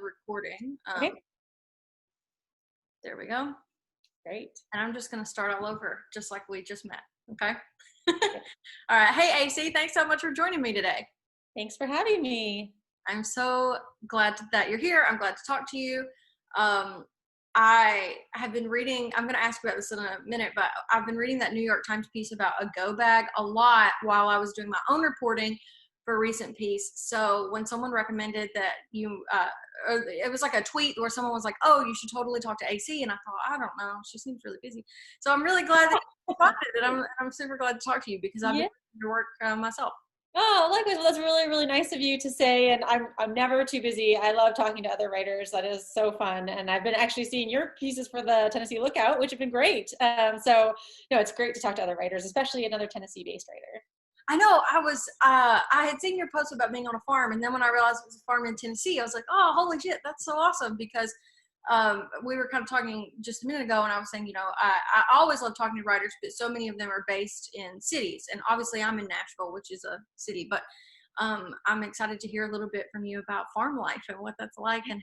recording. Okay. There we go. Great. And I'm just going to start all over, just like we just met. Okay. All right. Hey, AC, thanks so much for joining me today. Thanks for having me. I'm so glad that you're here. I'm glad to talk to you. I have been reading, I'm going to ask you about this in a minute, but I've been reading that New York Times piece about a go bag a lot while I was doing my own reporting for a recent piece. So when someone recommended that you, it was like a tweet where someone was like, oh, you should totally talk to AC. And I thought, I don't know, she seems really busy. So I'm really glad that you spotted it. I'm super glad to talk to you because I've been doing your work myself. Oh, likewise. Well, that's really, really nice of you to say. And I'm never too busy. I love talking to other writers. That is so fun. And I've been actually seeing your pieces for the Tennessee Lookout, which have been great. So, it's great to talk to other writers, especially another Tennessee-based writer. I know. I had seen your post about being on a farm, and then when I realized it was a farm in Tennessee, I was like, oh, holy shit, that's so awesome, because we were kind of talking just a minute ago, and I was saying, I always love talking to writers, but so many of them are based in cities, and obviously I'm in Nashville, which is a city, but I'm excited to hear a little bit from you about farm life and what that's like. And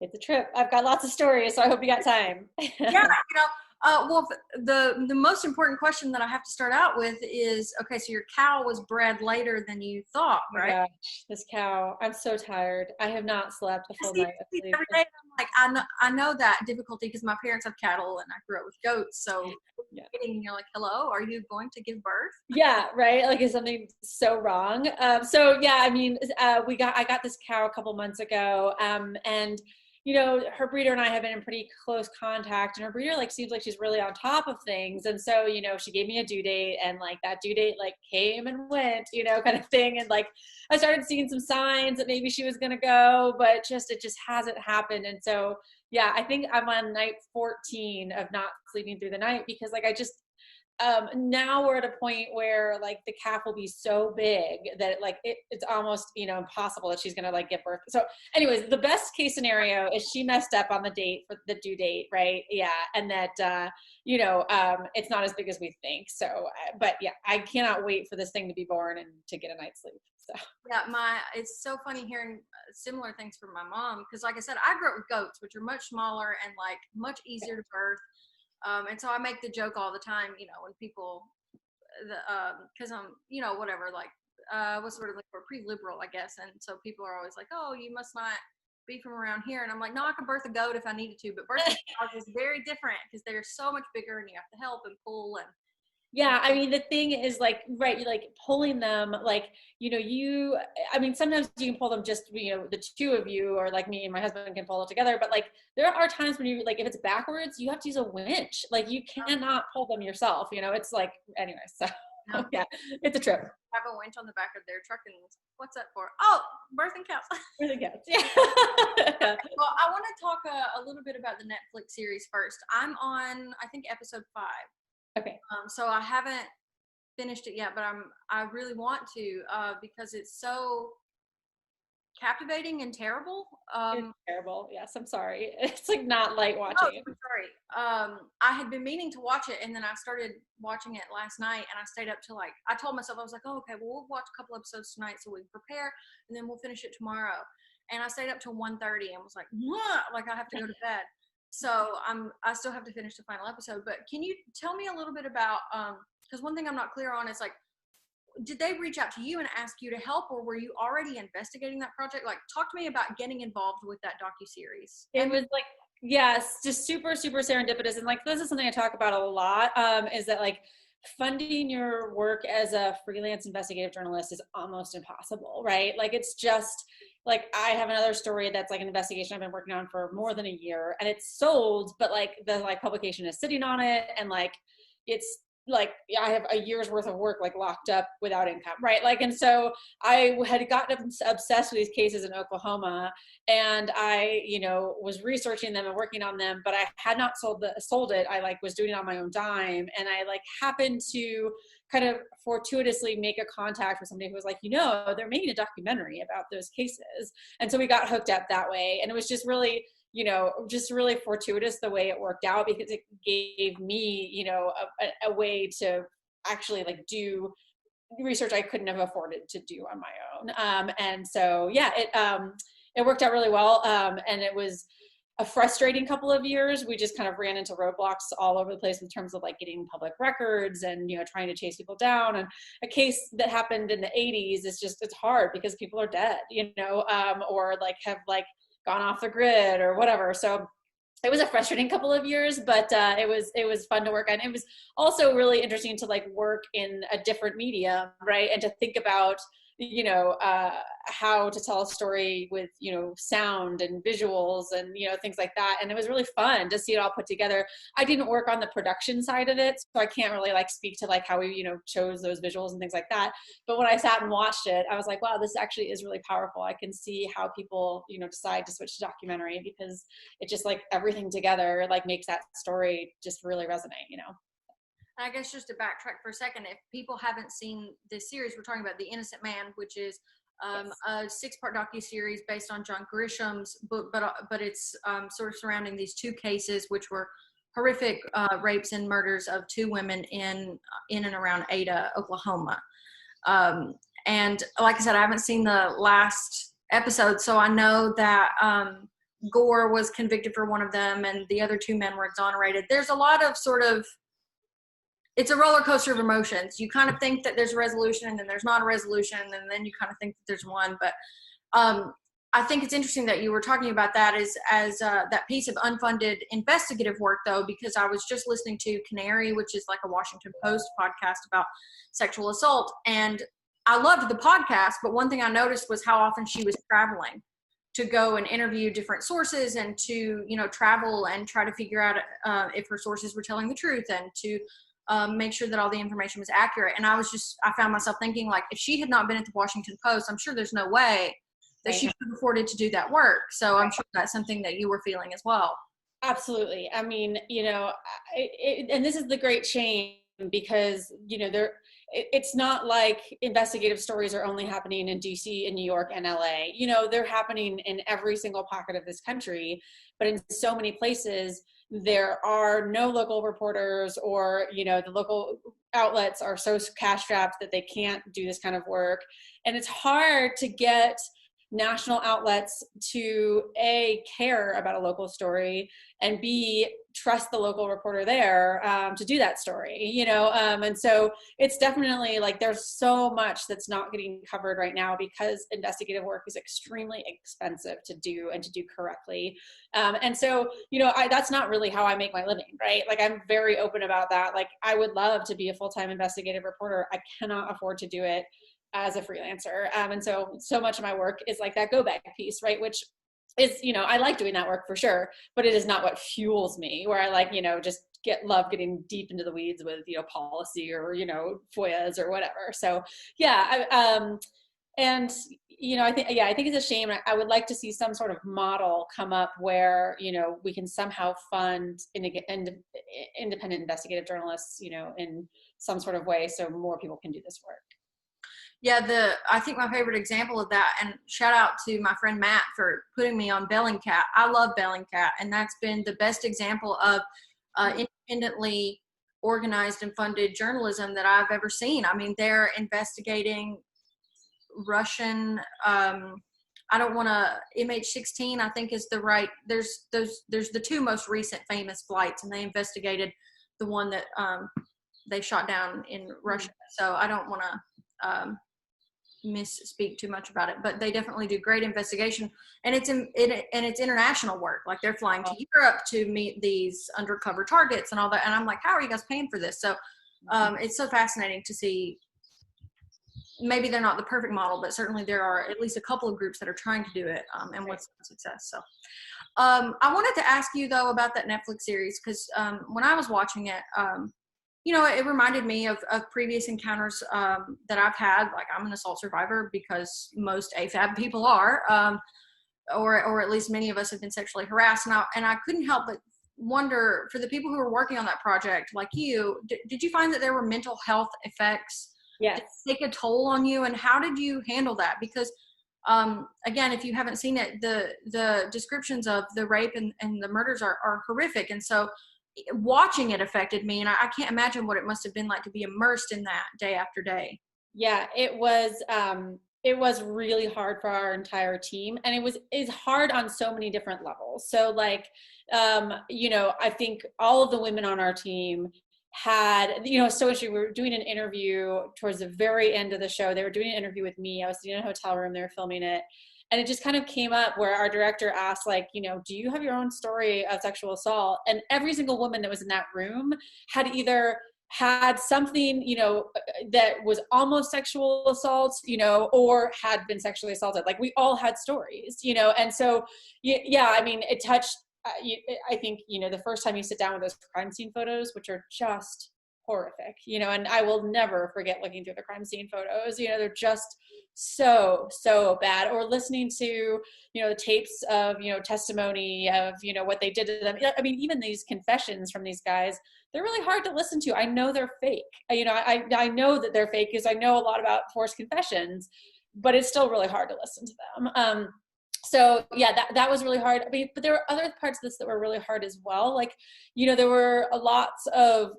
it's a trip. I've got lots of stories, so I hope you got time. Yeah, well, the most important question that I have to start out with is, okay, so your cow was bred later than you thought, right? Oh my gosh, this cow, I'm so tired. I have not slept a full night of sleep. Every day, I'm like, I know that difficulty because my parents have cattle and I grew up with goats. So and you're like, hello, are you going to give birth? Yeah, right. Like, is something so wrong? I got this cow a couple months ago, and her breeder and I have been in pretty close contact, and her breeder seems like she's really on top of things. And so, she gave me a due date, and that due date came and went, kind of thing. And I started seeing some signs that maybe she was going to go, but it just hasn't happened. And so, I think I'm on night 14 of not sleeping through the night because now we're at a point where the calf will be so big that it's almost impossible that she's gonna give birth. So anyways, the best case scenario is she messed up on the date for the due date, right? Yeah, and that it's not as big as we think. So but yeah, I cannot wait for this thing to be born and to get a night's sleep. So yeah, it's so funny hearing similar things from my mom, because like I said, I grew up with goats, which are much smaller and much easier to birth. And so I make the joke all the time, when people, because I'm, whatever, what's the word, we're pretty liberal, I guess. And so people are always like, oh, you must not be from around here. And I'm like, no, I could birth a goat if I needed to, but birthing cows is very different because they're so much bigger and you have to help and pull. And yeah, I mean, the thing is right, pulling them, sometimes you can pull them just, the two of you, or me and my husband can pull it together. But there are times when you, if it's backwards, you have to use a winch. You cannot pull them yourself, it's anyway, so yeah, it's a trip. Have a winch on the back of their truck, and what's that for? Oh, birthing cows. Birthing cows, yeah. Well, I want to talk a little bit about the Netflix series first. I'm on, I think, episode 5. Okay. So I haven't finished it yet, but I really want to because it's so captivating and terrible. It's terrible. Yes, I'm sorry. It's not light watching. Oh, I'm sorry. I had been meaning to watch it, and then I started watching it last night, and I stayed up till I told myself, I was like, oh, okay, well, we'll watch a couple episodes tonight so we can prepare, and then we'll finish it tomorrow. And I stayed up till 1:30 and was like, I have to go to bed. So I still have to finish the final episode, but can you tell me a little bit about, because one thing I'm not clear on is did they reach out to you and ask you to help, or were you already investigating that project? Talk to me about getting involved with that docuseries. It was yes, just super, super serendipitous. And this is something I talk about a lot, is that funding your work as a freelance investigative journalist is almost impossible, right? It's just I have another story that's an investigation I've been working on for more than a year, and it's sold, but the publication is sitting on it, and it's I have a year's worth of work locked up without income, right? And so I had gotten obsessed with these cases in Oklahoma, and I was researching them and working on them, but I had not sold it. I was doing it on my own dime, and I happened to kind of fortuitously make a contact with somebody who was they're making a documentary about those cases, and so we got hooked up that way. And it was just really just really fortuitous the way it worked out, because it gave me, a way to actually do research I couldn't have afforded to do on my own. And so, yeah, it worked out really well. And it was a frustrating couple of years. We just kind of ran into roadblocks all over the place in terms of like getting public records and, you know, trying to chase people down. And a case that happened in the 80s is just, it's hard because people are dead, you know, or like have like gone off the grid or whatever. So it was a frustrating couple of years, but it was fun to work on. It was also really interesting to like work in a different medium, right? And to think about, you know, how to tell a story with, you know, sound and visuals and, you know, things like that. And it was really fun to see it all put together. I didn't work on the production side of it, so I can't really like speak to like how we, you know, chose those visuals and things like that. But when I sat and watched it, I was like, wow, this actually is really powerful. I can see how people, you know, decide to switch to documentary, because it just like everything together like makes that story just really resonate, you know. I guess just to backtrack for a second, if people haven't seen this series, we're talking about The Innocent Man, which is a 6-part docuseries based on John Grisham's book, but it's sort of surrounding these 2 cases, which were horrific rapes and murders of 2 women in and around Ada, Oklahoma. And like I said, I haven't seen the last episode, so I know that Gore was convicted for one of them, and the other 2 men were exonerated. There's a lot of sort of, it's a roller coaster of emotions. You kind of think that there's a resolution, and then there's not a resolution, and then you kind of think that there's one. But I think it's interesting that you were talking about that as that piece of unfunded investigative work, though, because I was just listening to Canary, which is like a Washington Post podcast about sexual assault. And I loved the podcast, but one thing I noticed was how often she was traveling to go and interview different sources, and to, you know, travel and try to figure out if her sources were telling the truth, and to make sure that all the information was accurate. And I found myself thinking, like, if she had not been at the Washington Post, I'm sure there's no way that she could have afforded to do that work. So I'm sure that's something that you were feeling as well. Absolutely. I mean, you know, and this is the great shame, because, you know, it's not like investigative stories are only happening in DC and New York and LA. You know, they're happening in every single pocket of this country, but in so many places there are no local reporters, or, you know, the local outlets are so cash strapped that they can't do this kind of work. And it's hard to get national outlets to A, care about a local story, and B, trust the local reporter there to do that story, you know. And so it's definitely like there's so much that's not getting covered right now, because investigative work is extremely expensive to do, and to do correctly. And so, you know, that's not really how I make my living, right? Like, I'm very open about that. Like, I would love to be a full-time investigative reporter. I cannot afford to do it as a freelancer. And so much of my work is like that go bag piece, right? Which is, you know, I like doing that work for sure, but it is not what fuels me, where I like, you know, just love getting deep into the weeds with, you know, policy, or, you know, FOIAs or whatever. So yeah, and, you know, I think it's a shame. I would like to see some sort of model come up where, you know, we can somehow fund independent investigative journalists, you know, in some sort of way, so more people can do this work. Yeah, I think my favorite example of that, and shout out to my friend Matt for putting me on Bellingcat. I love Bellingcat, and that's been the best example of independently organized and funded journalism that I've ever seen. I mean, they're investigating Russian, I don't want to, MH16, I think is the right, there's the 2 most recent famous flights, and they investigated the one that they shot down in Russia. So I don't want to misspeak too much about it, but they definitely do great investigation, and it's international work. Like, they're flying to Europe to meet these undercover targets and all that. And I'm like, how are you guys paying for this? So it's so fascinating to see. Maybe they're not the perfect model, but certainly there are at least a couple of groups that are trying to do it, and with success. So I wanted to ask you though about that Netflix series, because when I was watching it, you know, it reminded me of previous encounters that I've had. Like, I'm an assault survivor, because most AFAB people are, or at least many of us have been sexually harassed. And I couldn't help but wonder, for the people who were working on that project, like you, did you find that there were mental health effects that take a toll on you? And how did you handle that? Because again, if you haven't seen it, the descriptions of the rape and the murders are horrific. And so watching it affected me, and I can't imagine what it must have been like to be immersed in that day after day. Yeah, it was it was really hard for our entire team, and it's hard on so many different levels. So like, you know, I think all of the women on our team had, you know, so interesting. We were doing an interview towards the very end of the show. They were doing an interview with me. I was sitting in a hotel room. They were filming it. And it just kind of came up where our director asked, like, you know, do you have your own story of sexual assault? And every single woman that was in that room had either had something, you know, that was almost sexual assault, you know, or had been sexually assaulted. Like, we all had stories, you know. And so, yeah, I mean, it touched, I think, you know, the first time you sit down with those crime scene photos, which are just horrific, you know, and I will never forget looking through the crime scene photos, you know, they're just so bad. Or listening to, you know, the tapes of, you know, testimony of, you know, what they did to them. I mean, even these confessions from these guys, they're really hard to listen to. I know they're fake, you know, I know that they're fake because I know a lot about forced confessions, but it's still really hard to listen to them. So yeah, that was really hard. I mean, but there were other parts of this that were really hard as well. Like, you know, there were lots of,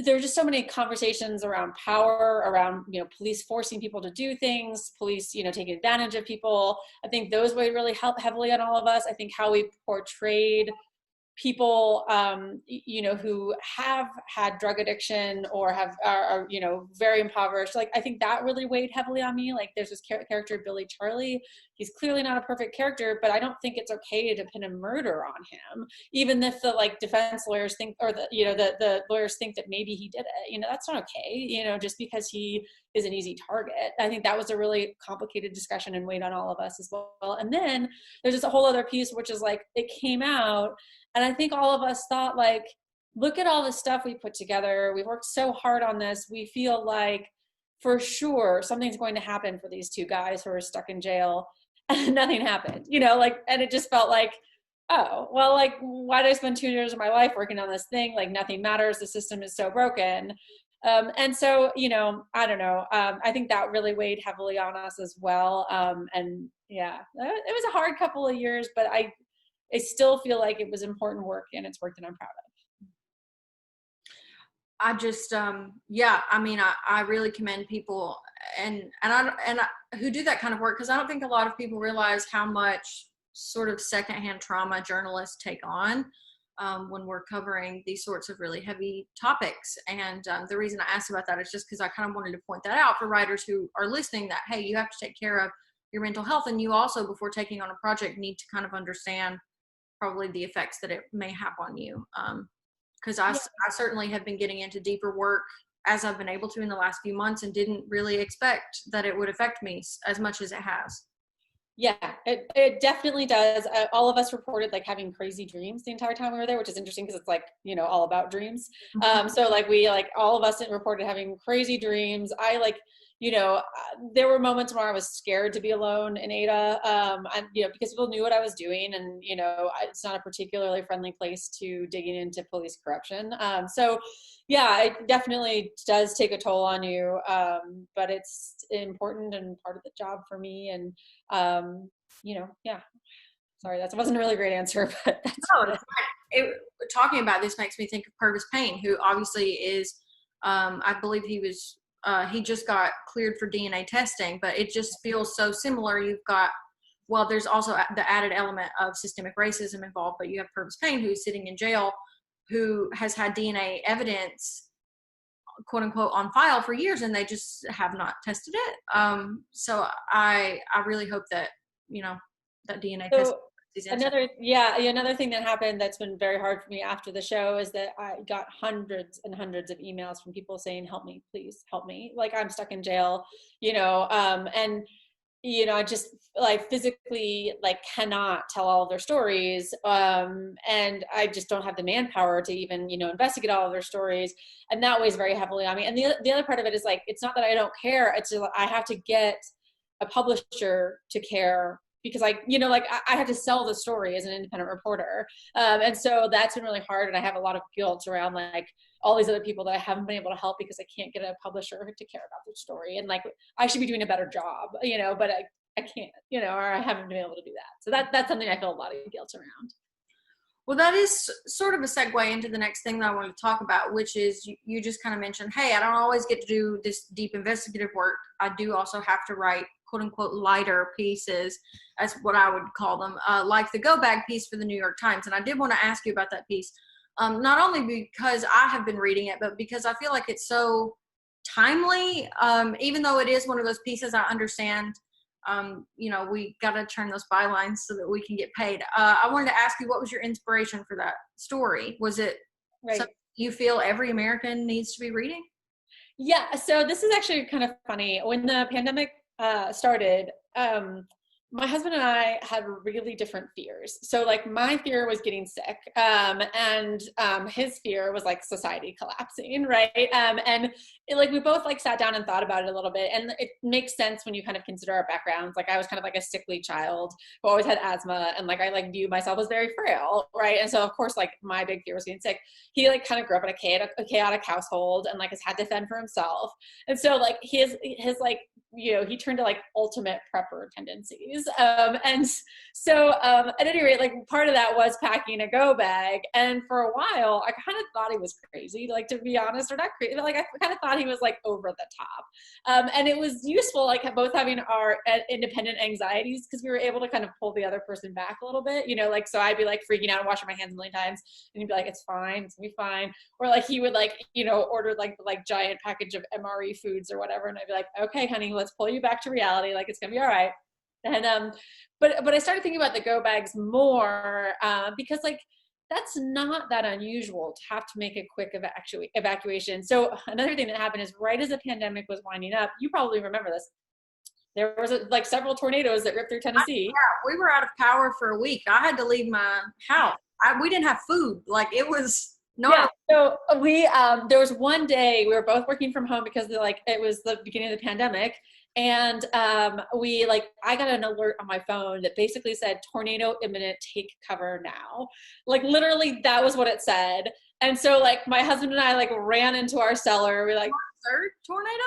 there were just so many conversations around power, around, you know, police forcing people to do things, police, you know, taking advantage of people. I think those would really help heavily on all of us. I think how we portrayed people, you know, who have had drug addiction or are, you know, very impoverished. Like, I think that really weighed heavily on me. Like, there's this character, Billy Charlie. He's clearly not a perfect character, but I don't think it's okay to pin a murder on him, even if the, like, defense lawyers think, or the, you know, the lawyers think that maybe he did it. You know, that's not okay, you know, just because he is an easy target. I think that was a really complicated discussion and weighed on all of us as well. And then there's just a whole other piece, which is like, it came out, and I think all of us thought, like, look at all the stuff we put together. We've worked so hard on this. We feel like for sure something's going to happen for these two guys who are stuck in jail. And nothing happened, you know, like, and it just felt like, oh, well, like, why did I spend 2 years of my life working on this thing? Like, nothing matters. The system is so broken. And so, you know, I don't know. I think that really weighed heavily on us as well. And yeah, it was a hard couple of years, but I still feel like it was important work, and it's work that I'm proud of. I just, yeah, I mean, I really commend people and who do that kind of work, because I don't think a lot of people realize how much sort of secondhand trauma journalists take on when we're covering these sorts of really heavy topics. And the reason I asked about that is just because I kind of wanted to point that out for writers who are listening, that, hey, you have to take care of your mental health, and you also, before taking on a project, need to kind of understand probably the effects that it may have on you. Because I certainly have been getting into deeper work as I've been able to in the last few months, and didn't really expect that it would affect me as much as it has. Yeah, it definitely does. All of us reported like having crazy dreams the entire time we were there, which is interesting because it's like, you know, all about dreams. So like all of us reported having crazy dreams. I like, you know, there were moments where I was scared to be alone in Ada, you know, because people knew what I was doing, and, you know, it's not a particularly friendly place to digging into police corruption. So yeah, it definitely does take a toll on you, but it's important and part of the job for me. And, you know, yeah, sorry, that wasn't a really great answer, but that's talking about this makes me think of Purvis Payne, who obviously is, I believe he just got cleared for DNA testing, but it just feels so similar. You've got, well, there's also the added element of systemic racism involved, but you have Purvis Payne, who's sitting in jail, who has had DNA evidence, quote unquote, on file for years, and they just have not tested it. So I really hope that, you know, that DNA test. Another thing that happened that's been very hard for me after the show is that I got hundreds and hundreds of emails from people saying, help me, please help me. Like, I'm stuck in jail, you know, and, you know, I just like physically like cannot tell all of their stories. And I just don't have the manpower to even, you know, investigate all of their stories. And that weighs very heavily on me. And the other part of it is like, it's not that I don't care. It's just like, I have to get a publisher to care, because I, you know, like I have to sell the story as an independent reporter. And so that's been really hard. And I have a lot of guilt around like all these other people that I haven't been able to help because I can't get a publisher to care about their story. And like, I should be doing a better job, you know, but I can't, you know, or I haven't been able to do that. So that's something I feel a lot of guilt around. Well, that is sort of a segue into the next thing that I want to talk about, which is you just kind of mentioned, hey, I don't always get to do this deep investigative work. I do also have to write quote unquote lighter pieces, as what I would call them, like the Go Bag piece for the New York Times. And I did want to ask you about that piece, not only because I have been reading it, but because I feel like it's so timely. Even though it is one of those pieces I understand, we got to turn those bylines so that we can get paid. I wanted to ask you, what was your inspiration for that story? Was it something you feel every American needs to be reading? Yeah, so this is actually kind of funny. When the pandemic started, my husband and I had really different fears. So like my fear was getting sick, and his fear was like society collapsing, right? Like we both like sat down and thought about it a little bit, and it makes sense when you kind of consider our backgrounds. Like I was kind of like a sickly child who always had asthma, and like I like view myself as very frail, right? And so of course like my big fear was getting sick. He like kind of grew up in a chaotic household and like has had to fend for himself, and so like his like he turned to like ultimate prepper tendencies. And so at any rate, like part of that was packing a go bag. And for a while, I kind of thought he was crazy, like to be honest, or not crazy, but like I kind of thought he was like over the top. And it was useful, like both having our independent anxieties, because we were able to kind of pull the other person back a little bit, like, so I'd be like freaking out and washing my hands a million times, and he'd be like, it's fine, it's gonna be fine. Or like he would like, order like giant package of MRE foods or whatever. And I'd be like, okay, honey, let's pull you back to reality. Like it's gonna be all right. And but I started thinking about the go bags more because like that's not that unusual to have to make a quick evacuation. So another thing that happened is right as the pandemic was winding up, you probably remember this. There was like several tornadoes that ripped through Tennessee. Yeah, we were out of power for a week. I had to leave my house. We didn't have food. Like it was not. Yeah. So we there was one day we were both working from home because it was the beginning of the pandemic. And I got an alert on my phone that basically said tornado imminent, take cover now. Like literally that was what it said. And so like my husband and I like ran into our cellar. We like, third tornado?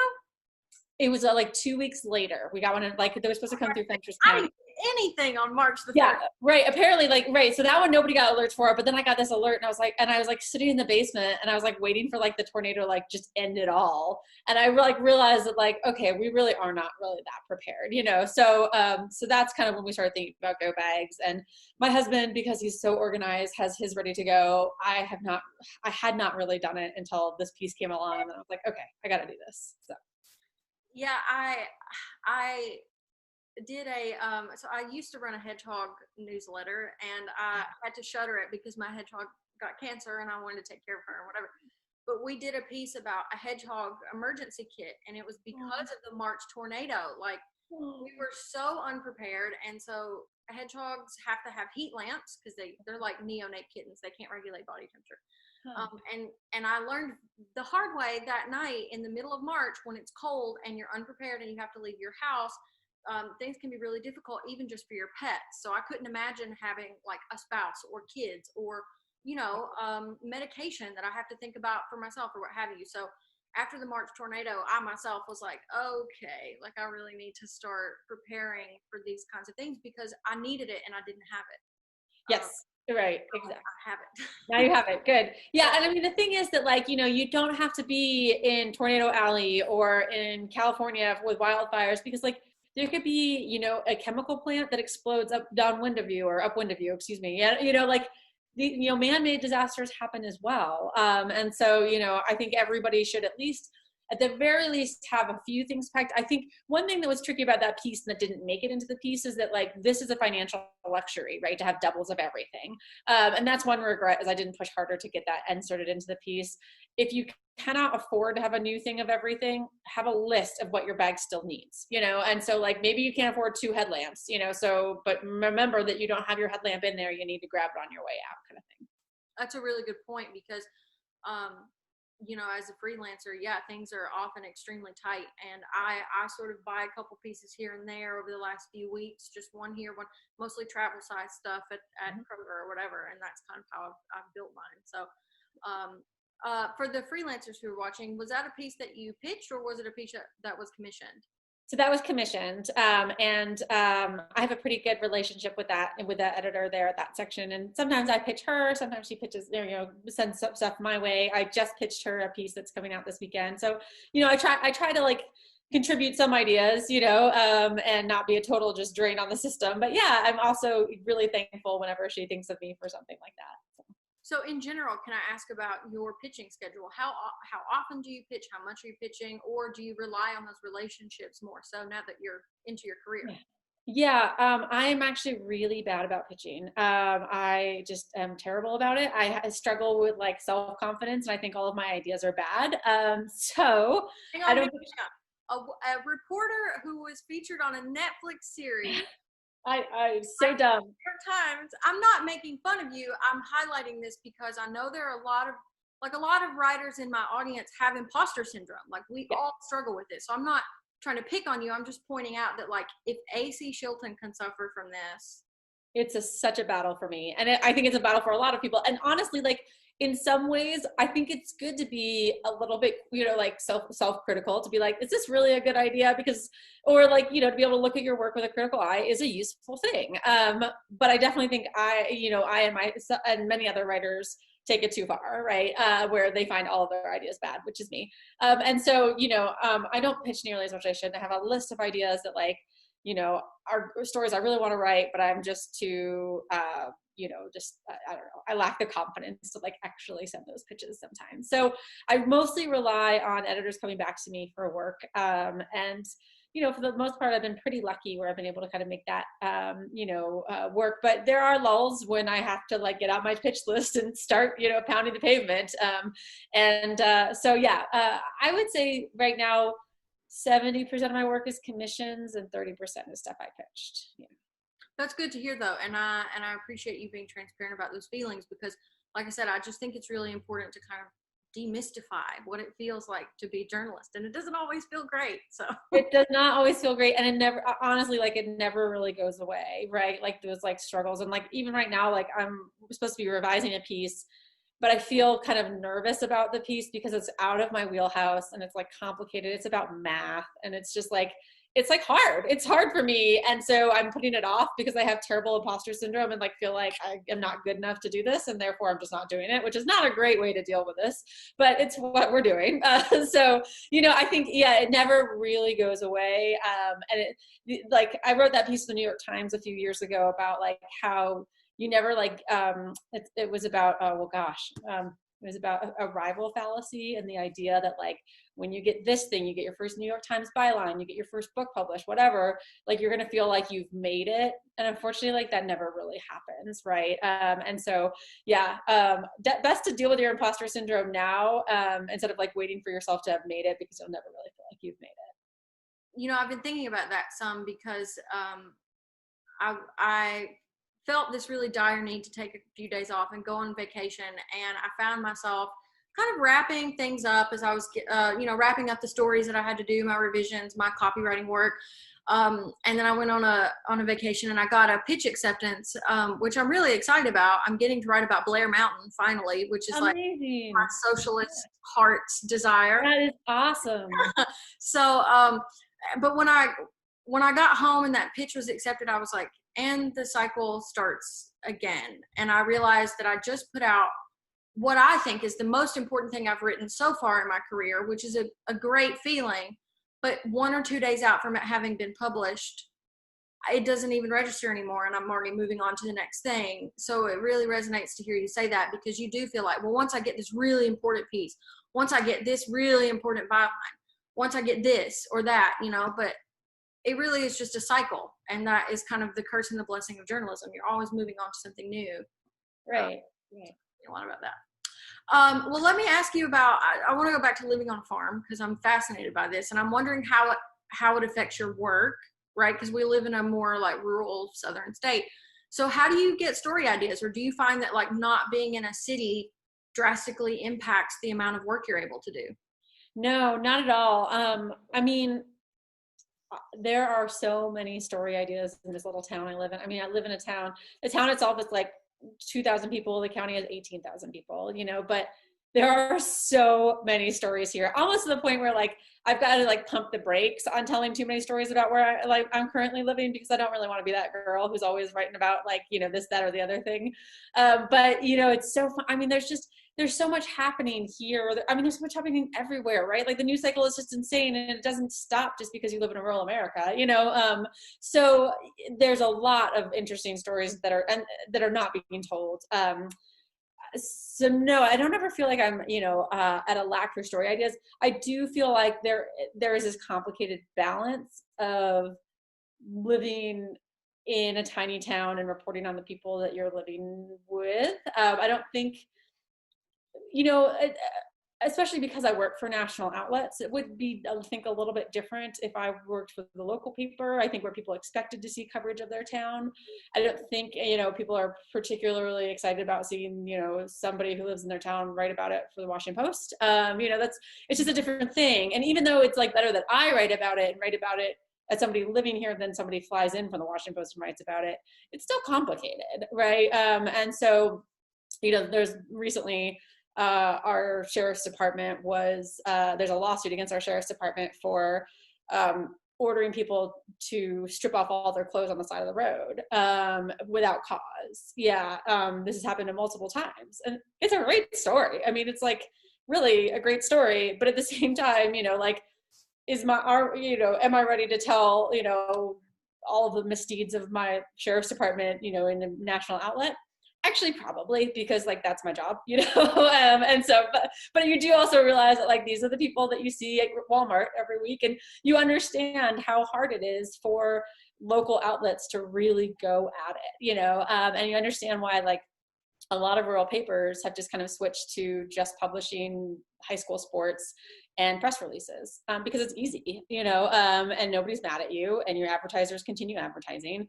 It was like 2 weeks later. We got one, like they were supposed to come through Fentress County. I didn't get anything on March the 3rd. Yeah, right. Apparently, right. So that one nobody got alerts for, but then I got this alert, and I was like sitting in the basement, and I was like waiting for like the tornado to like just end it all, and I like realized that like, okay, we really are not really that prepared, So so that's kind of when we started thinking about go bags. And my husband, because he's so organized, has his ready to go. I had not really done it until this piece came along, and then I was like, okay, I got to do this. So. Yeah, I did so I used to run a hedgehog newsletter, and I had to shutter it because my hedgehog got cancer and I wanted to take care of her or whatever. But we did a piece about a hedgehog emergency kit, and it was because of the March tornado. Like we were so unprepared, and so hedgehogs have to have heat lamps because they're like neonate kittens. They can't regulate body temperature. And I learned the hard way that night in the middle of March when it's cold and you're unprepared and you have to leave your house. Things can be really difficult, even just for your pets. So I couldn't imagine having like a spouse or kids or, medication that I have to think about for myself or what have you. So after the March tornado, I myself was like, okay, like I really need to start preparing for these kinds of things because I needed it and I didn't have it. Yes. Right, exactly. I have it. Now you have it. Good. Yeah, and I mean the thing is that like, you don't have to be in Tornado Alley or in California with wildfires because like there could be, a chemical plant that explodes downwind of you or upwind of you, excuse me. Yeah, like the man-made disasters happen as well. And so, I think everybody should at the very least have a few things packed. I think one thing that was tricky about that piece and that didn't make it into the piece is that like this is a financial luxury, right? To have doubles of everything. And that's one regret is I didn't push harder to get that inserted into the piece. If you cannot afford to have a new thing of everything, have a list of what your bag still needs, and so like maybe you can't afford 2 headlamps, so but remember that you don't have your headlamp in there, you need to grab it on your way out kind of thing. That's a really good point because as a freelancer, things are often extremely tight, and I sort of buy a couple pieces here and there over the last few weeks, just one here, one mostly travel size stuff at Kroger or whatever, and that's kind of how I've built mine. So for the freelancers who are watching, was that a piece that you pitched or was it a piece that was commissioned? So that was commissioned, and I have a pretty good relationship with the editor there at that section. And sometimes I pitch her, sometimes she pitches, sends stuff my way. I just pitched her a piece that's coming out this weekend. So, I try to like contribute some ideas, and not be a total just drain on the system. But yeah, I'm also really thankful whenever she thinks of me for something like that. So in general, can I ask about your pitching schedule? How often do you pitch? How much are you pitching? Or do you rely on those relationships more so now that you're into your career? Yeah, I am actually really bad about pitching. I just am terrible about it. I struggle with like self-confidence, and I think all of my ideas are bad. So Hang on, I don't. a reporter who was featured on a Netflix series. I'm so dumb. Times, I'm not making fun of you. I'm highlighting this because I know there are a lot of writers in my audience have imposter syndrome. Like we all struggle with it. So I'm not trying to pick on you. I'm just pointing out that like if AC Shilton can suffer from this, it's such a battle for me, and I think it's a battle for a lot of people. And honestly, like in some ways, I think it's good to be a little bit, like self-critical, to be like, is this really a good idea? Or like, to be able to look at your work with a critical eye is a useful thing. But I definitely think I and many other writers take it too far, right? Where they find all of their ideas bad, which is me. And so, I don't pitch nearly as much as I should. I have a list of ideas that like, are stories I really want to write, but I'm just too, I don't know. I lack the confidence to like actually send those pitches sometimes. So I mostly rely on editors coming back to me for work. And, for the most part, I've been pretty lucky where I've been able to kind of make that, work. But there are lulls when I have to like get out my pitch list and start, pounding the pavement. So yeah, I would say right now, 70% of my work is commissions and 30% is stuff I pitched. Yeah. That's good to hear though. And I appreciate you being transparent about those feelings because like I said, I just think it's really important to kind of demystify what it feels like to be a journalist. And it doesn't always feel great. So it does not always feel great. And it never, honestly, like it never really goes away, right? Like those like struggles. And like, even right now, like I'm supposed to be revising a piece, but I feel kind of nervous about the piece because it's out of my wheelhouse and it's like complicated. It's about math and it's just like, it's like hard. It's hard for me. And so I'm putting it off because I have terrible imposter syndrome and like feel like I am not good enough to do this. And therefore I'm just not doing it, which is not a great way to deal with this, but it's what we're doing. So, I think, it never really goes away. And like I wrote that piece for the New York Times a few years ago about like how you never like, it was about, it was about a rival fallacy and the idea that like, when you get this thing, you get your first New York Times byline, you get your first book published, whatever, like you're going to feel like you've made it. And unfortunately, like that never really happens. Right. And so, best to deal with your imposter syndrome now, instead of like waiting for yourself to have made it because you'll never really feel like you've made it. I've been thinking about that some because I felt this really dire need to take a few days off and go on vacation. And I found myself kind of wrapping things up as I was, wrapping up the stories that I had to do, my revisions, my copywriting work. And then I went on a vacation and I got a pitch acceptance, which I'm really excited about. I'm getting to write about Blair Mountain finally, which is amazing. Like my socialist heart's desire. That is awesome. So, but when I got home and that pitch was accepted, I was like, and the cycle starts again. And I realized that I just put out what I think is the most important thing I've written so far in my career, which is a great feeling. But 1 or 2 days out from it having been published, it doesn't even register anymore. And I'm already moving on to the next thing. So it really resonates to hear you say that because you do feel like, well, once I get this really important piece, once I get this really important byline, once I get this or that, but it really is just a cycle. And that is kind of the curse and the blessing of journalism. You're always moving on to something new. Right. A lot about that. Well, let me ask you about, I want to go back to living on a farm because I'm fascinated by this. And I'm wondering how it affects your work, right? Because we live in a more like rural southern state. So how do you get story ideas? Or do you find that like not being in a city drastically impacts the amount of work you're able to do? No, not at all. I mean, there are so many story ideas in this little town I live in. I mean, I live in a town, the town itself is like 2,000 people. The county has 18,000 people, but there are so many stories here, almost to the point where like I've got to like pump the brakes on telling too many stories about where I'm currently living, because I don't really want to be that girl who's always writing about like, you know, this, that, or the other thing. But you know, it's so fun. I mean, there's so much happening here. I mean, there's so much happening everywhere, right? Like the news cycle is just insane, and it doesn't stop just because you live in rural America, you know? So there's a lot of interesting stories that are not being told. So no, I don't ever feel like I'm, you know, at a lack for story ideas. I do feel like there is this complicated balance of living in a tiny town and reporting on the people that you're living with. I don't think, you know, especially because I work for national outlets, it would be, I think, a little bit different if I worked with the local paper, I think, where people expected to see coverage of their town. I don't think, you know, people are particularly excited about seeing, you know, somebody who lives in their town write about it for the Washington Post. You know, it's just a different thing. And even though it's like better that I write about it as somebody living here than somebody flies in from the Washington Post and writes about it, it's still complicated, right? And so, you know, there's recently, our sheriff's department there's a lawsuit against our sheriff's department for ordering people to strip off all their clothes on the side of the road without cause. Yeah, this has happened multiple times, and it's a great story. I mean, it's like really a great story, but at the same time, you know, like, am I ready to tell, you know, all of the misdeeds of my sheriff's department, you know, in a national outlet? Actually, probably, because like that's my job, you know. And so, but you do also realize that like these are the people that you see at Walmart every week, and you understand how hard it is for local outlets to really go at it, you know. And you understand why like a lot of rural papers have just kind of switched to just publishing high school sports and press releases, because it's easy, you know, and nobody's mad at you, and your advertisers continue advertising,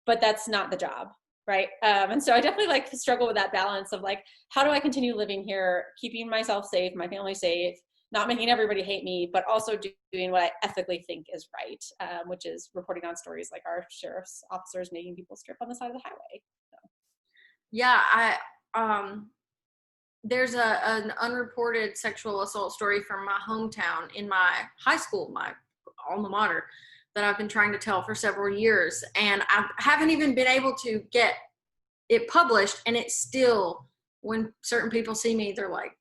but that's not the job. Right. And so I definitely like struggle with that balance of like, how do I continue living here, keeping myself safe, my family safe, not making everybody hate me, but also doing what I ethically think is right, which is reporting on stories like our sheriff's officers making people strip on the side of the highway. So. Yeah, there's an unreported sexual assault story from my hometown in my high school, my alma mater, that I've been trying to tell for several years, and I haven't even been able to get it published, and it's still, when certain people see me, they're like,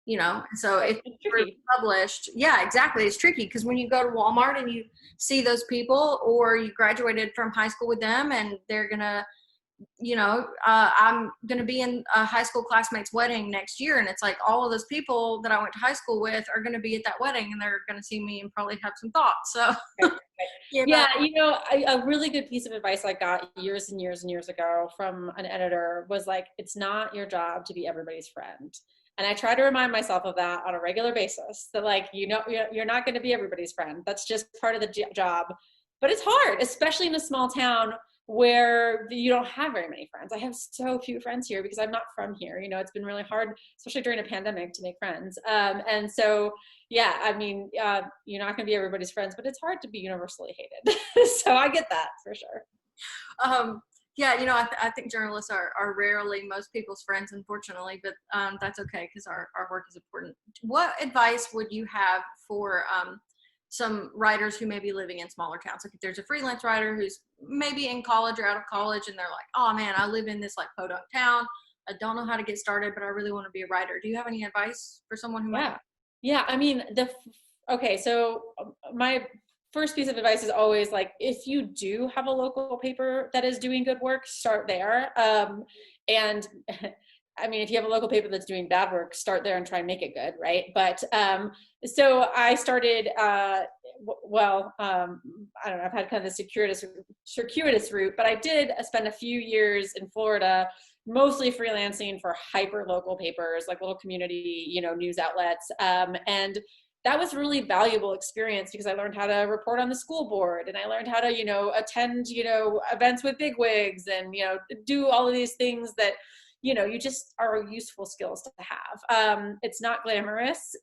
you know, so if it's published, yeah, exactly, it's tricky, because when you go to Walmart and you see those people, or you graduated from high school with them, and they're gonna, you know, I'm going to be in a high school classmate's wedding next year. And it's like all of those people that I went to high school with are going to be at that wedding, and they're going to see me and probably have some thoughts. So, you know, a really good piece of advice I got years and years and years ago from an editor was like, it's not your job to be everybody's friend. And I try to remind myself of that on a regular basis, that like, you know, you're not going to be everybody's friend. That's just part of the job. But it's hard, especially in a small town where you don't have very many friends. I have so few friends here because I'm not from here. You know, it's been really hard, especially during a pandemic, to make friends. And so, yeah, I mean, you're not going to be everybody's friends, but it's hard to be universally hated. So I get that for sure. Yeah, you know, I think journalists are rarely most people's friends, unfortunately, but that's okay, because our work is important. What advice would you have for some writers who may be living in smaller towns? Like if there's a freelance writer who's maybe in college or out of college, and they're like, oh man, I live in this like podunk town, I don't know how to get started, but I really want to be a writer. Do you have any advice for someone who Yeah, I mean, okay, so my first piece of advice is always like, if you do have a local paper that is doing good work, start there. And I mean, if you have a local paper that's doing bad work, start there and try and make it good, right? But so I started, I don't know, I've had kind of the circuitous route, but I did spend a few years in Florida, mostly freelancing for hyper local papers, like little community, you know, news outlets. And that was really valuable experience, because I learned how to report on the school board, and I learned how to, you know, attend, you know, events with bigwigs, and, you know, do all of these things that, you just are useful skills to have. It's not glamorous.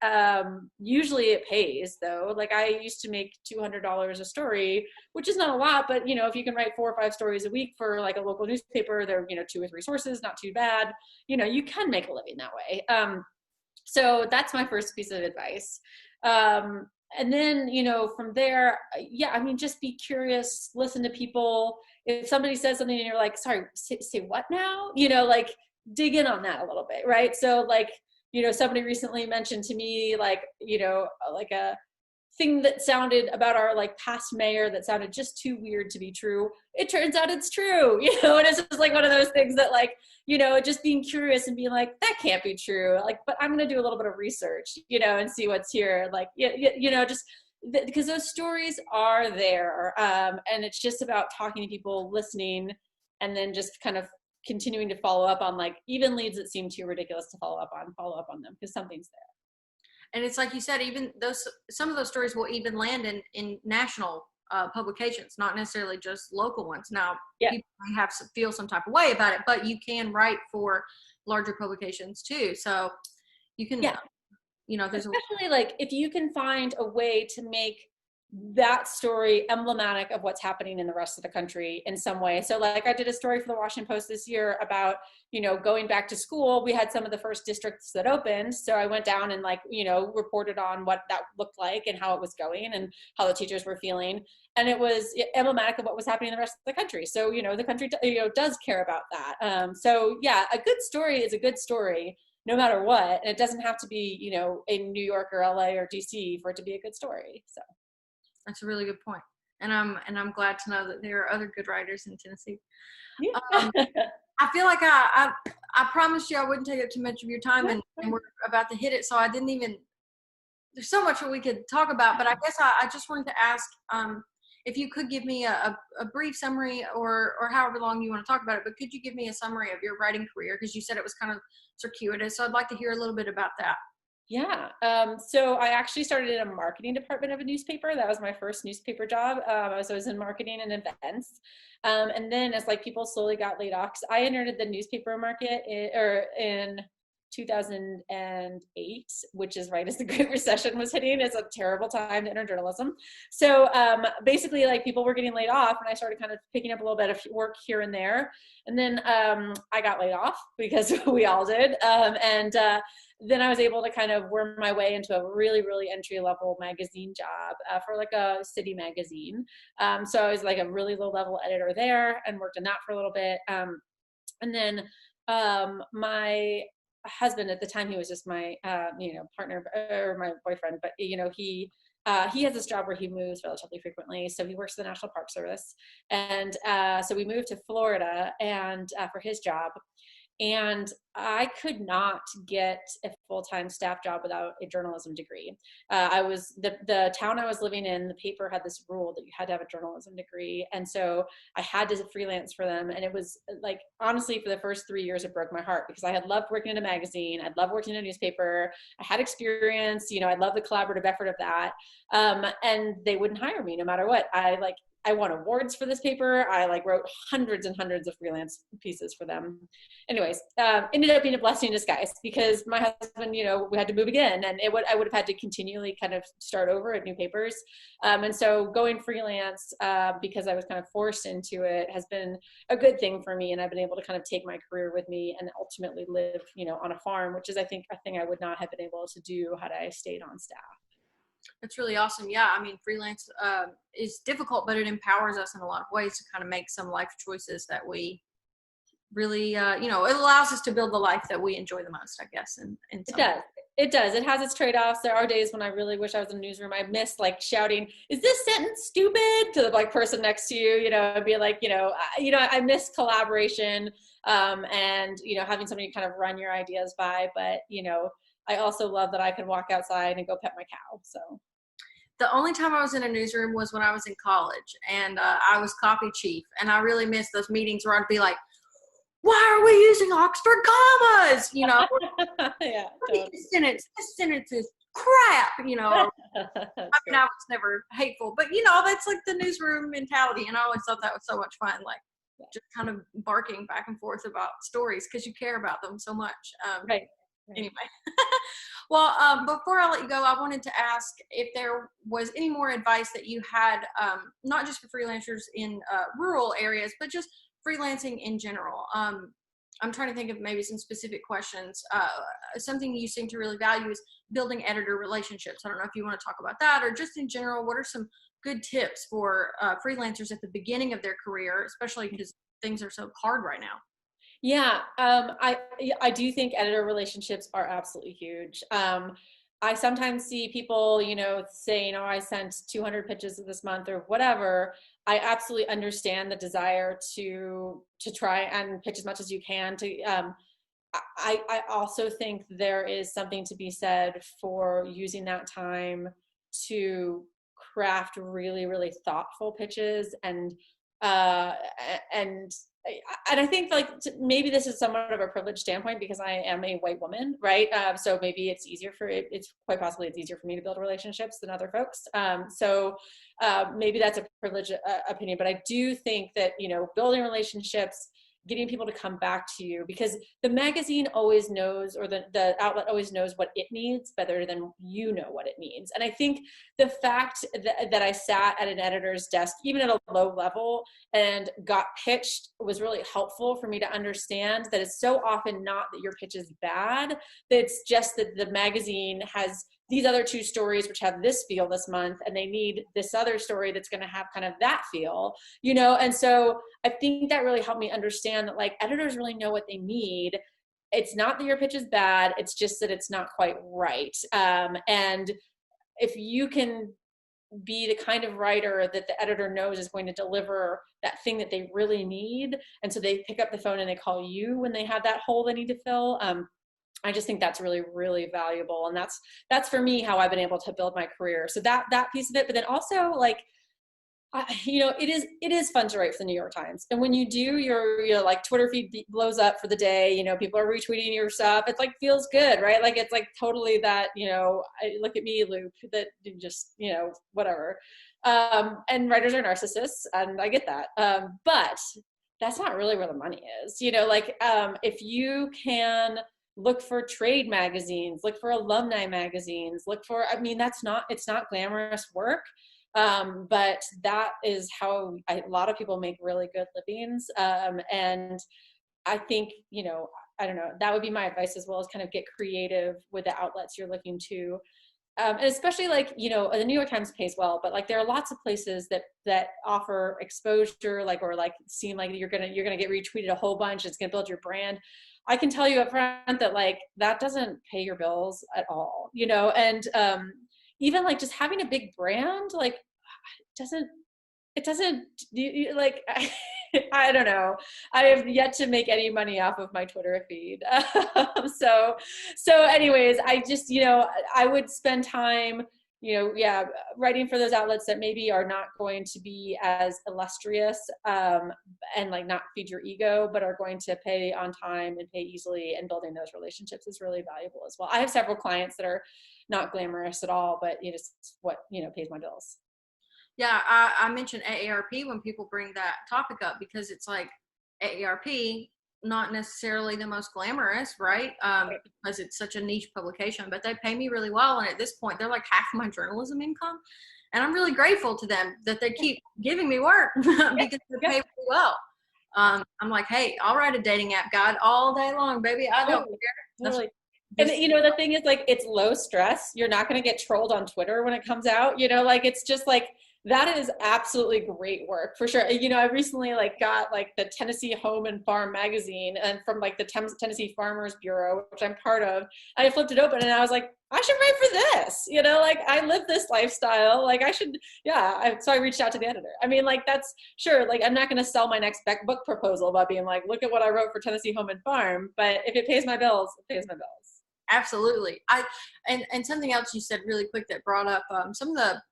Usually it pays though. Like I used to make $200 a story, which is not a lot, but if you can write 4 or 5 stories a week for like a local newspaper, they're, 2 or 3 sources, not too bad. You can make a living that way. So that's my first piece of advice. And then, from there, just be curious, listen to people. If somebody says something and you're like, sorry, say what now? Like dig in on that a little bit, right? So like, somebody recently mentioned to me, like, like a thing that sounded about our like past mayor that sounded just too weird to be true. It turns out it's true, and it's just like one of those things that like, just being curious and being like, that can't be true. Like, but I'm going to do a little bit of research, and see what's here. Like, just because those stories are there. And it's just about talking to people, listening, and then just kind of continuing to follow up on like even leads that seem too ridiculous to follow up on them because something's there. And it's like you said, even some of those stories will even land in national publications, not necessarily just local ones. Now, people may feel some type of way about it, but you can write for larger publications too. So you can, there's especially like if you can find a way to make that story emblematic of what's happening in the rest of the country in some way. So like I did a story for the Washington Post this year about, going back to school. We had some of the first districts that opened. So I went down and like, reported on what that looked like and how it was going and how the teachers were feeling. And it was emblematic of what was happening in the rest of the country. So, the country, does care about that. So yeah, a good story is a good story no matter what. And it doesn't have to be, in New York or LA or DC for it to be a good story. So. That's a really good point. And I'm glad to know that there are other good writers in Tennessee. Yeah. I feel like I promised you I wouldn't take up too much of your time, and we're about to hit it. So I didn't even, there's so much that we could talk about, but I guess I just wanted to ask if you could give me a brief summary or however long you want to talk about it, but could you give me a summary of your writing career? Because you said it was kind of circuitous. So I'd like to hear a little bit about that. Yeah. So I actually started in a marketing department of a newspaper. That was my first newspaper job. I was in marketing and events. And then as like people slowly got laid off, I entered the newspaper market in 2008, which is right as the Great Recession was hitting. It's a terrible time to enter journalism. So basically like people were getting laid off and I started kind of picking up a little bit of work here and there. And then I got laid off because we all did. Then I was able to kind of worm my way into a really, really entry-level magazine job for like a city magazine. So I was like a really low-level editor there and worked in that for a little bit. And then my husband at the time, he was just my partner or my boyfriend, but he has this job where he moves relatively frequently. So he works for the National Park Service. And so we moved to Florida and for his job. And I could not get a full-time staff job without a journalism degree. I was the town I was living in, the paper had this rule that you had to have a journalism degree. And so I had to freelance for them. And it was like, honestly, for the first 3 years, it broke my heart because I had loved working in a magazine. I'd loved working in a newspaper. I had experience, I loved the collaborative effort of that. And they wouldn't hire me no matter what. I won awards for this paper. I wrote hundreds and hundreds of freelance pieces for them. Anyways, ended up being a blessing in disguise because my husband, we had to move again and I would have had to continually kind of start over at new papers. And so going freelance because I was kind of forced into it has been a good thing for me. And I've been able to kind of take my career with me and ultimately live, on a farm, which is, I think, a thing I would not have been able to do had I stayed on staff. That's really awesome. Yeah, I mean, freelance is difficult, but it empowers us in a lot of ways to kind of make some life choices that we really, it allows us to build the life that we enjoy the most, I guess. It does. It has its trade-offs. There are days when I really wish I was in the newsroom. I miss shouting, "Is this sentence stupid?" to the person next to you, and be like, I miss collaboration and, having somebody kind of run your ideas by. But, I also love that I can walk outside and go pet my cow. So the only time I was in a newsroom was when I was in college and I was copy chief. And I really missed those meetings where I'd be like, why are we using Oxford commas? Yeah, totally. This sentence is crap, I mean, I was never hateful, but that's like the newsroom mentality. And I always thought that was so much fun. Like, just kind of barking back and forth about stories because you care about them so much. Right. Anyway. Well, before I let you go, I wanted to ask if there was any more advice that you had, not just for freelancers in rural areas, but just freelancing in general. I'm trying to think of maybe some specific questions. Something you seem to really value is building editor relationships. I don't know if you want to talk about that, or just in general, what are some good tips for freelancers at the beginning of their career, especially because things are so hard right now? Yeah, I do think editor relationships are absolutely huge. I sometimes see people, saying, "Oh, I sent 200 pitches this month" or whatever. I absolutely understand the desire to try and pitch as much as you can. I also think there is something to be said for using that time to craft really, really thoughtful pitches uh, and and I think like maybe this is somewhat of a privileged standpoint because I am a white woman, right? So maybe it's easier it's quite possibly it's easier for me to build relationships than other folks. Maybe that's a privileged opinion, but I do think that, building relationships, getting people to come back to you, because the magazine always knows, or the outlet always knows what it needs better than you know what it needs. And I think the fact that I sat at an editor's desk, even at a low level, and got pitched was really helpful for me to understand that it's so often not that your pitch is bad, that it's just that the magazine has these other two stories which have this feel this month, and they need this other story that's going to have kind of that feel, and so I think that really helped me understand that like editors really know what they need. It's not that your pitch is bad, it's just that it's not quite right. And if you can be the kind of writer that the editor knows is going to deliver that thing that they really need, and so they pick up the phone and they call you when they have that hole they need to fill, I just think that's really, really valuable. And that's for me how I've been able to build my career. So that piece of it, but then also like, it is fun to write for the New York Times. And when you do, your like Twitter feed blows up for the day, people are retweeting your stuff. It's like, feels good, right? Like, it's like totally that, look at me loop that just, whatever. And writers are narcissists, and I get that. But that's not really where the money is, if you can look for trade magazines, look for alumni magazines, it's not glamorous work. But that is how a lot of people make really good livings. And I think, I don't know, that would be my advice, as well as kind of get creative with the outlets you're looking to. And especially like, the New York Times pays well, but like there are lots of places that offer exposure, or seem like you're gonna get retweeted a whole bunch. It's gonna build your brand. I can tell you up front that like that doesn't pay your bills at all, and even like just having a big brand, like it doesn't like, I don't know. I have yet to make any money off of my Twitter feed. So anyways, I just, I would spend time, writing for those outlets that maybe are not going to be as illustrious, and like not feed your ego, but are going to pay on time and pay easily, and building those relationships is really valuable as well. I have several clients that are not glamorous at all, but it's what, pays my bills. Yeah, I mentioned AARP when people bring that topic up, because it's like AARP, not necessarily the most glamorous, right? Because it's such a niche publication, but they pay me really well. And at this point, they're like half of my journalism income. And I'm really grateful to them that they keep giving me work because they pay really well. I'm like, hey, I'll write a dating app guide all day long, baby. I don't care. Totally. And the thing is, like, it's low stress. You're not going to get trolled on Twitter when it comes out, it's just like, that is absolutely great work for sure. I recently got the Tennessee Home and Farm magazine, and from the Tennessee Farmers Bureau, which I'm part of. And I flipped it open and I was like, I should write for this. I live this lifestyle. I should, so I reached out to the editor. That's sure. I'm not going to sell my next book proposal by being like, look at what I wrote for Tennessee Home and Farm. But if it pays my bills, it pays my bills. Absolutely. And something else you said really quick that brought up some of the,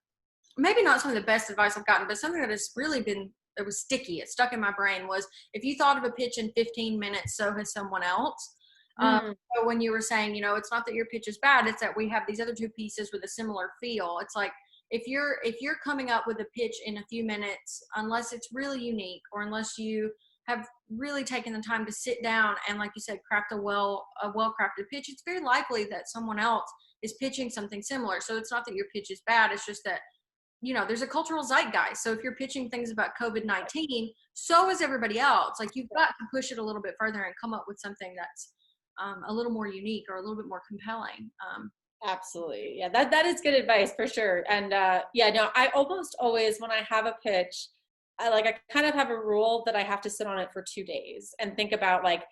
maybe not some of the best advice I've gotten, but something that has really been, it was sticky. It stuck in my brain was, if you thought of a pitch in 15 minutes, so has someone else. So when you were saying, it's not that your pitch is bad, it's that we have these other two pieces with a similar feel. It's like, if you're coming up with a pitch in a few minutes, unless it's really unique, or unless you have really taken the time to sit down and, like you said, craft a well-crafted pitch, it's very likely that someone else is pitching something similar. So it's not that your pitch is bad. It's just that, there's a cultural zeitgeist. So if you're pitching things about COVID-19, so is everybody else. Like, you've got to push it a little bit further and come up with something that's a little more unique or a little bit more compelling. Absolutely. Yeah, that is good advice for sure. And I almost always, when I have a pitch, I kind of have a rule that I have to sit on it for 2 days and think about like,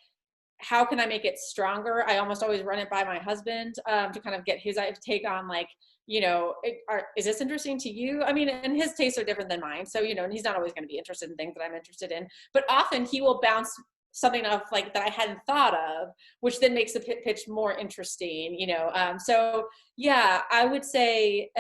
how can I make it stronger? I almost always run it by my husband to kind of get his take on like, is this interesting to you? I mean, and his tastes are different than mine. So, and he's not always going to be interested in things that I'm interested in, but often he will bounce something off like that I hadn't thought of, which then makes the pitch more interesting, So yeah, I would say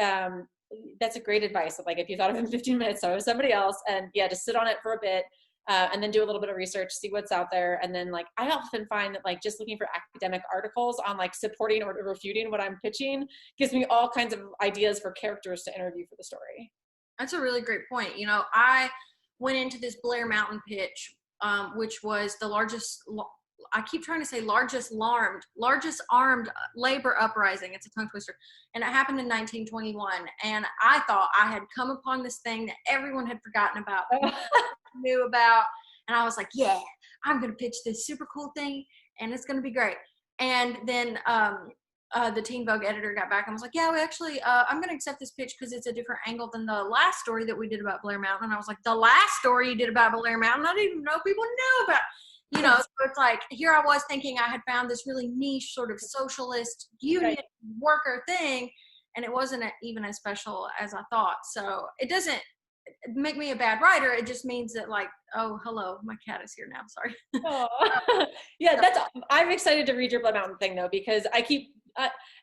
that's a great advice. Of like, if you thought of it in 15 minutes, so somebody else, and just sit on it for a bit. And then do a little bit of research, see what's out there. And then like, I often find that like just looking for academic articles on like supporting or refuting what I'm pitching gives me all kinds of ideas for characters to interview for the story. That's a really great point. I went into this Blair Mountain pitch, which was the largest, I keep trying to say largest armed labor uprising. It's a tongue twister. And it happened in 1921. And I thought I had come upon this thing that everyone had forgotten about. Knew about, and I was like, yeah, I'm gonna pitch this super cool thing and it's gonna be great. And then the Teen Vogue editor got back and was like, yeah, we actually I'm gonna accept this pitch because it's a different angle than the last story that we did about Blair Mountain. And I was like, the last story you did about Blair Mountain, I didn't even know people knew about. So it's like, here I was thinking I had found this really niche sort of socialist union worker thing, and it wasn't even as special as I thought. So it doesn't make me a bad writer. It just means that like, oh, hello, my cat is here now. Sorry. Yeah, I'm excited to read your Blood Mountain thing though, because I keep,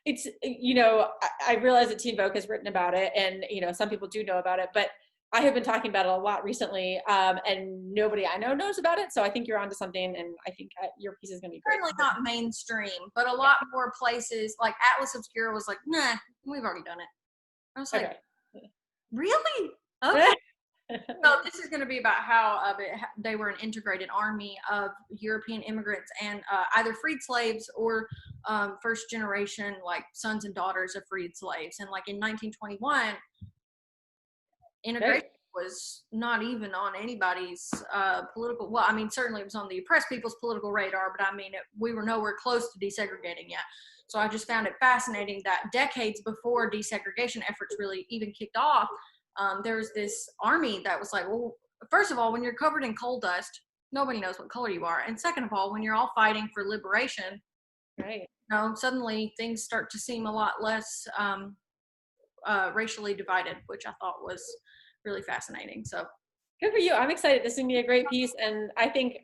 it's, I realize that Teen Vogue has written about it and, some people do know about it, but I have been talking about it a lot recently, and nobody I know knows about it. So I think you're onto something, and I think your piece is going to be great. Certainly not mainstream, but a lot more places like Atlas Obscura was like, nah, we've already done it. I was like, really? Okay. So this is going to be about how they were an integrated army of European immigrants and either freed slaves or first generation, like sons and daughters of freed slaves. And like in 1921, integration was not even on anybody's political, well, I mean, certainly it was on the oppressed people's political radar, but I mean, we were nowhere close to desegregating yet. So I just found it fascinating that decades before desegregation efforts really even kicked off, there was this army that was like, well, first of all, when you're covered in coal dust, nobody knows what color you are. And second of all, when you're all fighting for liberation, suddenly things start to seem a lot less racially divided, which I thought was really fascinating. So good for you. I'm excited. This is gonna be a great piece. And I think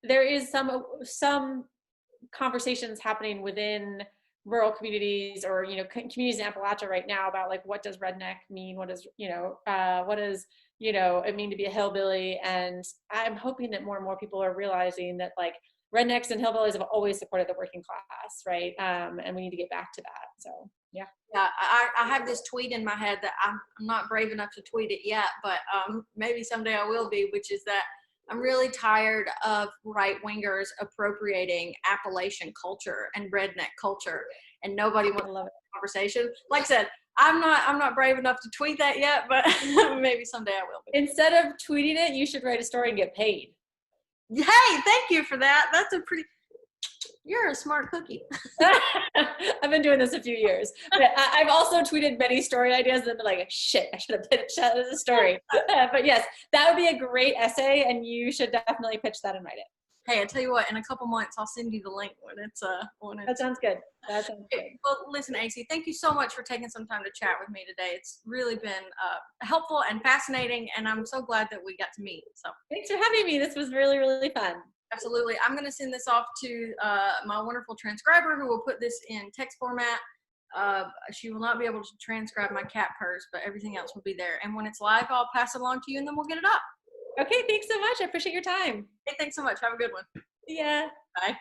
there is some conversations happening within rural communities or, communities in Appalachia right now about like, what does redneck mean? What does, it mean to be a hillbilly? And I'm hoping that more and more people are realizing that like rednecks and hillbillies have always supported the working class, right? And we need to get back to that. So, yeah. Yeah, I have this tweet in my head that I'm not brave enough to tweet it yet, but maybe someday I will be, which is that I'm really tired of right-wingers appropriating Appalachian culture and redneck culture, and nobody wants to have a conversation. Like I said, I'm not brave enough to tweet that yet, but maybe someday I will be. Instead of tweeting it, you should write a story and get paid. Hey, thank you for that. You're a smart cookie. I've been doing this a few years. But I've also tweeted many story ideas and been like, shit, I should have pitched that as a story. But yes, that would be a great essay, and you should definitely pitch that and write it. Hey, I tell you what, in a couple months, I'll send you the link when it's That sounds good. That sounds good. Well, listen, AC, thank you so much for taking some time to chat with me today. It's really been helpful and fascinating, and I'm so glad that we got to meet. So thanks for having me. This was really, really fun. Absolutely. I'm going to send this off to my wonderful transcriber who will put this in text format. She will not be able to transcribe my cat purrs, but everything else will be there. And when it's live, I'll pass it along to you, and then we'll get it up. Okay, thanks so much. I appreciate your time. Hey, thanks so much. Have a good one. Yeah. Bye.